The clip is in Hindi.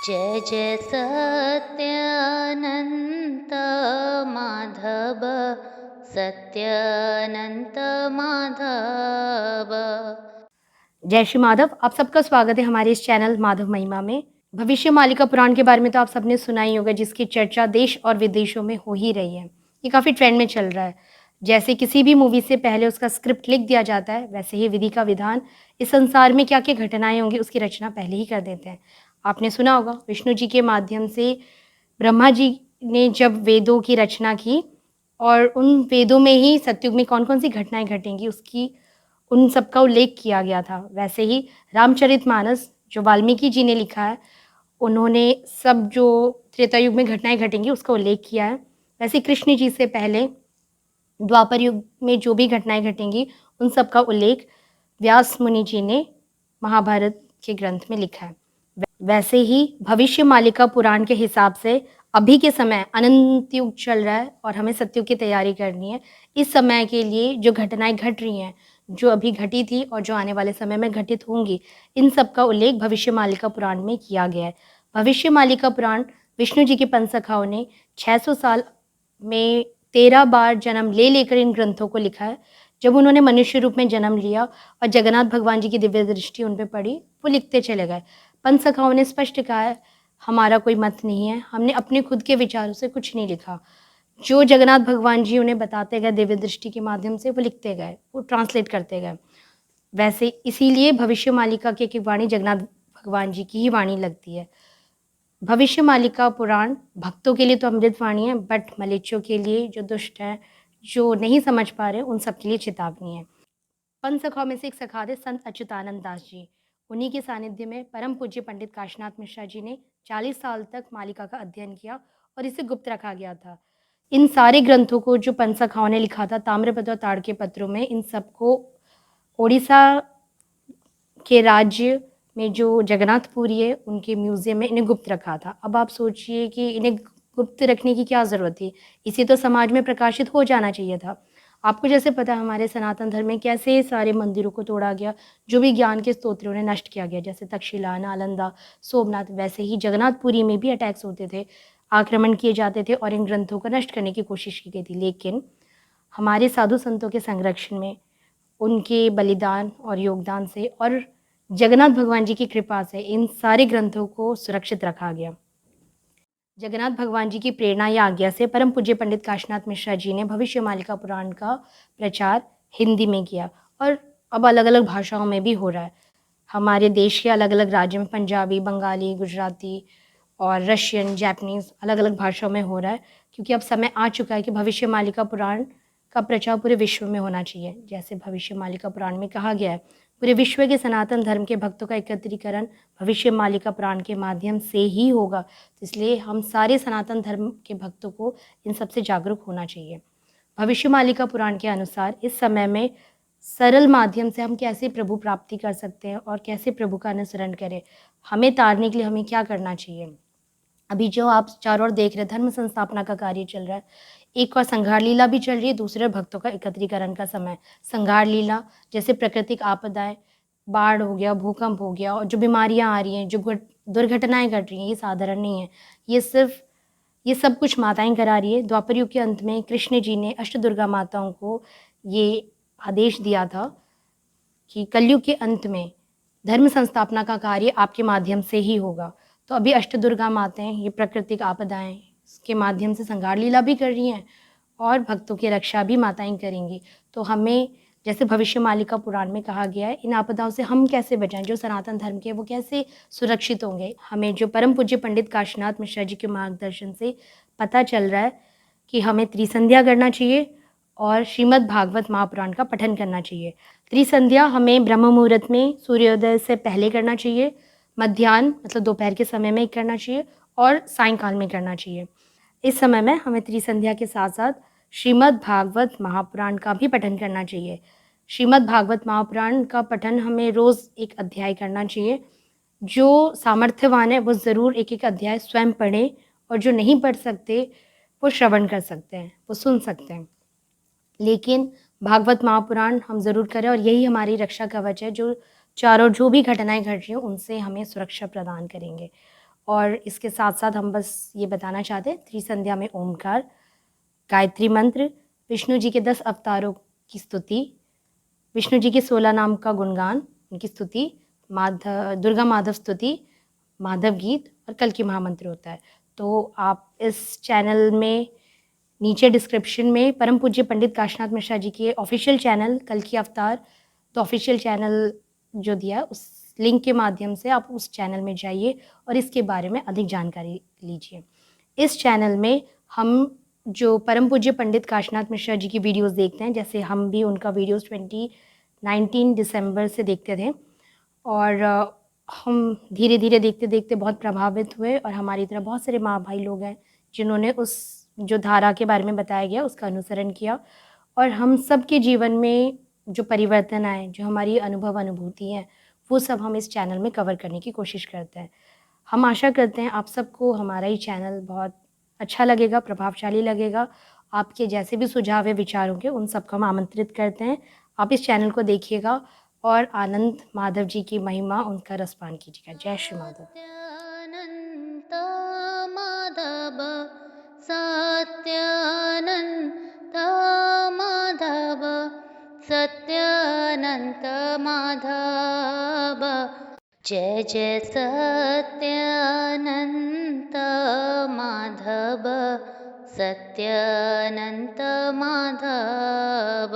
जय जय सत्यानन्त माधव, सत्यानन्त माधव। जय श्री माधव। आप सबका स्वागत है हमारे इस चैनल माधव महिमा में। भविष्य मालिका पुराण के बारे में तो आप सबने सुना ही होगा, जिसकी चर्चा देश और विदेशों में हो ही रही है। ये काफ़ी ट्रेंड में चल रहा है। जैसे किसी भी मूवी से पहले उसका स्क्रिप्ट लिख दिया जाता है, वैसे ही विधि का विधान इस संसार में क्या-क्या घटनाएँ होंगी उसकी रचना पहले ही कर देते हैं। आपने सुना होगा विष्णु जी के माध्यम से ब्रह्मा जी ने जब वेदों की रचना की और उन वेदों में ही सतयुग में कौन-कौन सी घटनाएँ घटेंगी उसकी उन सब का उल्लेख किया गया था। वैसे ही रामचरितमानस जो वाल्मीकि जी ने लिखा है, उन्होंने सब जो त्रेता युग में घटनाएँ घटेंगी उसका उल्लेख किया है। वैसे कृष्ण जी से पहले द्वापर युग में जो भी घटनाएँ घटेंगी, उन सब का उल्लेख व्यास मुनि जी ने महाभारत के ग्रंथ में लिखा है। वैसे ही भविष्य मालिका पुराण के हिसाब से अभी के समय अनंत युग चल रहा है और हमें सतयुग की तैयारी करनी है। इस समय के लिए जो घटनाएँ घट रही हैं, जो अभी घटी थी और जो आने वाले समय में घटित होंगी, इन सब का उल्लेख भविष्य मालिका पुराण में किया गया है। भविष्य मालिका पुराण विष्णु जी के पंचसखाओं ने 600 साल में 13 बार जन्म ले लेकर इन ग्रंथों को लिखा है। जब उन्होंने मनुष्य रूप में जन्म लिया और जगन्नाथ भगवान जी की दिव्य दृष्टि उन पे पड़ी, वो लिखते चले गए। पंचसखाओं ने स्पष्ट कहा है, हमारा कोई मत नहीं है, हमने अपने खुद के विचारों से कुछ नहीं लिखा। जो जगन्नाथ भगवान जी उन्हें बताते गए दिव्य दृष्टि के माध्यम से, वो लिखते गए, वो ट्रांसलेट करते गए। वैसे इसीलिए भविष्य मालिका की एक वाणी जगन्नाथ भगवान जी की ही वाणी लगती है। भविष्य मालिका पुराण भक्तों के लिए तो अमृत वाणी है, बट मलेच्छों के लिए, जो दुष्ट हैं, जो नहीं समझ पा रहे, उन सब के लिए चेतावनी है। पंच सखाओं में से एक सखा थे संत अच्युतानंद दास जी। उन्हीं के सानिध्य में परम पूज्य पंडित काशीनाथ मिश्रा जी ने 40 साल तक मालिका का अध्ययन किया और इसे गुप्त रखा गया था। इन सारे ग्रंथों को जो पंच सखाओं ने लिखा था ताम्रपत्र और ताड़ के पत्रों में, इन सबको ओडिशा के राज्य में जो जगन्नाथपुरी है, उनके म्यूज़ियम में इन्हें गुप्त रखा था। अब आप सोचिए कि इन्हें गुप्त रखने की क्या ज़रूरत थी? इसे तो समाज में प्रकाशित हो जाना चाहिए था। आपको जैसे पता है हमारे सनातन धर्म में कैसे सारे मंदिरों को तोड़ा गया, जो भी ज्ञान के स्रोत उन्हें नष्ट किया गया, जैसे तक्षशिला, नालंदा, सोमनाथ, वैसे ही जगन्नाथपुरी में भी अटैक्स होते थे, आक्रमण किए जाते थे और इन ग्रंथों को नष्ट करने की कोशिश की गई थी। लेकिन हमारे साधु संतों के संरक्षण में, उनके बलिदान और योगदान से और जगन्नाथ भगवान जी की कृपा से इन सारे ग्रंथों को सुरक्षित रखा गया। जगन्नाथ भगवान जी की प्रेरणा या आज्ञा से परम पूज्य पंडित काशीनाथ मिश्रा जी ने भविष्य मालिका पुराण का प्रचार हिंदी में किया और अब अलग-अलग भाषाओं में भी हो रहा है। हमारे देश के अलग-अलग राज्यों में पंजाबी, बंगाली, गुजराती और रशियन, जैपनीज़ अलग-अलग भाषाओं में हो रहा है, क्योंकि अब समय आ चुका है कि भविष्य मालिका पुराण का प्रचार पूरे विश्व में होना चाहिए। जैसे भविष्य मालिका पुराण में कहा गया है, पूरे विश्व के सनातन धर्म के भक्तों का एकत्रीकरण भविष्य मालिका पुराण के माध्यम से ही होगा। इसलिए हम सारे सनातन धर्म के भक्तों को इन सब से जागरूक होना चाहिए। भविष्य मालिका पुराण के अनुसार इस समय में सरल माध्यम से हम कैसे प्रभु प्राप्ति कर सकते हैं और कैसे प्रभु का अनुसरण करें, हमें तारने के लिए हमें क्या करना चाहिए। अभी जो आप चारों ओर देख रहे हैं, धर्म संस्थापना का कार्य चल रहा है। एक और संघार लीला भी चल रही है, दूसरे भक्तों का एकत्रीकरण का समय। संघार लीला जैसे प्राकृतिक आपदाएँ, बाढ़ हो गया, भूकंप हो गया और जो बीमारियाँ आ रही हैं, जो दुर्घटनाएँ घट रही हैं, ये साधारण नहीं है। ये सब कुछ माताएँ करा रही है। द्वापर युग के अंत में कृष्ण जी ने अष्टदुर्गा माताओं को ये आदेश दिया था कि कलयुग के अंत में धर्म संस्थापना का कार्य आपके माध्यम से ही होगा। तो अभी अष्टदुर्गा माताएँ ये प्राकृतिक आपदाएँ के माध्यम से संघार लीला भी कर रही हैं और भक्तों की रक्षा भी माताएँ करेंगी। तो हमें जैसे भविष्य मालिका पुराण में कहा गया है, इन आपदाओं से हम कैसे बचाएँ? जो सनातन धर्म के वो कैसे सुरक्षित होंगे? हमें जो परम पूज्य पंडित काशीनाथ मिश्रा जी के मार्गदर्शन से पता चल रहा है कि हमें त्रिसंध्या करना चाहिए और श्रीमद् भागवत महापुराण का पठन करना चाहिए। त्रिसंध्या हमें ब्रह्म मुहूर्त में सूर्योदय से पहले करना चाहिए, मध्याह्न मतलब दोपहर के समय में करना चाहिए और सायंकाल में करना चाहिए। इस समय में हमें त्रिसंध्या के साथ-साथ श्रीमद् भागवत महापुराण का भी पठन करना चाहिए। श्रीमद् भागवत महापुराण का पठन हमें रोज़ एक अध्याय करना चाहिए। जो सामर्थ्यवान है वो ज़रूर एक-एक अध्याय स्वयं पढ़ें और जो नहीं पढ़ सकते, वो श्रवण कर सकते हैं, वो सुन सकते हैं। लेकिन भागवत महापुराण हम ज़रूर करें और यही हमारी रक्षा कवच है, जो चारों जो भी घटनाएँ घट रही हैं, उनसे हमें सुरक्षा प्रदान करेंगे। और इसके साथ साथ हम बस ये बताना चाहते हैं, त्रिसंध्या में ओमकार, गायत्री मंत्र, विष्णु जी के 10 अवतारों की स्तुति, विष्णु जी के 16 नाम का गुणगान, उनकी स्तुति, दुर्गा माधव स्तुति, माधव गीत और कल की महामंत्र होता है। तो आप इस चैनल में नीचे डिस्क्रिप्शन में परम पूज्य पंडित काशीनाथ मिश्रा जी के ऑफिशियल चैनल कल की अवतार, तो ऑफिशियल चैनल जो दिया है उस लिंक के माध्यम से आप उस चैनल में जाइए और इसके बारे में अधिक जानकारी लीजिए। इस चैनल में हम जो परम पूज्य पंडित काशीनाथ मिश्रा जी की वीडियोस देखते हैं, जैसे हम भी उनका वीडियोस 2019 दिसंबर से देखते थे और हम धीरे धीरे देखते देखते बहुत प्रभावित हुए और हमारी तरह बहुत सारे माँ भाई लोग हैं जिन्होंने उस जो धारा के बारे में बताया गया उसका अनुसरण किया और हम सब के जीवन में जो परिवर्तन आए, जो हमारी अनुभव अनुभूति हैं, वो सब हम इस चैनल में कवर करने की कोशिश करते हैं। हम आशा करते हैं आप सबको हमारा ये चैनल बहुत अच्छा लगेगा, प्रभावशाली लगेगा। आपके जैसे भी सुझाव या विचार होंगे उन सबको हम आमंत्रित करते हैं। आप इस चैनल को देखिएगा और आनंद माधव जी की महिमा उनका रसपान कीजिएगा। जय श्री माधव। सत्यानन्त माधव सत्यानन्त माधव सत्यानन्त माधव जय जय सत्यानन्त माधव सत्यानन्त माधव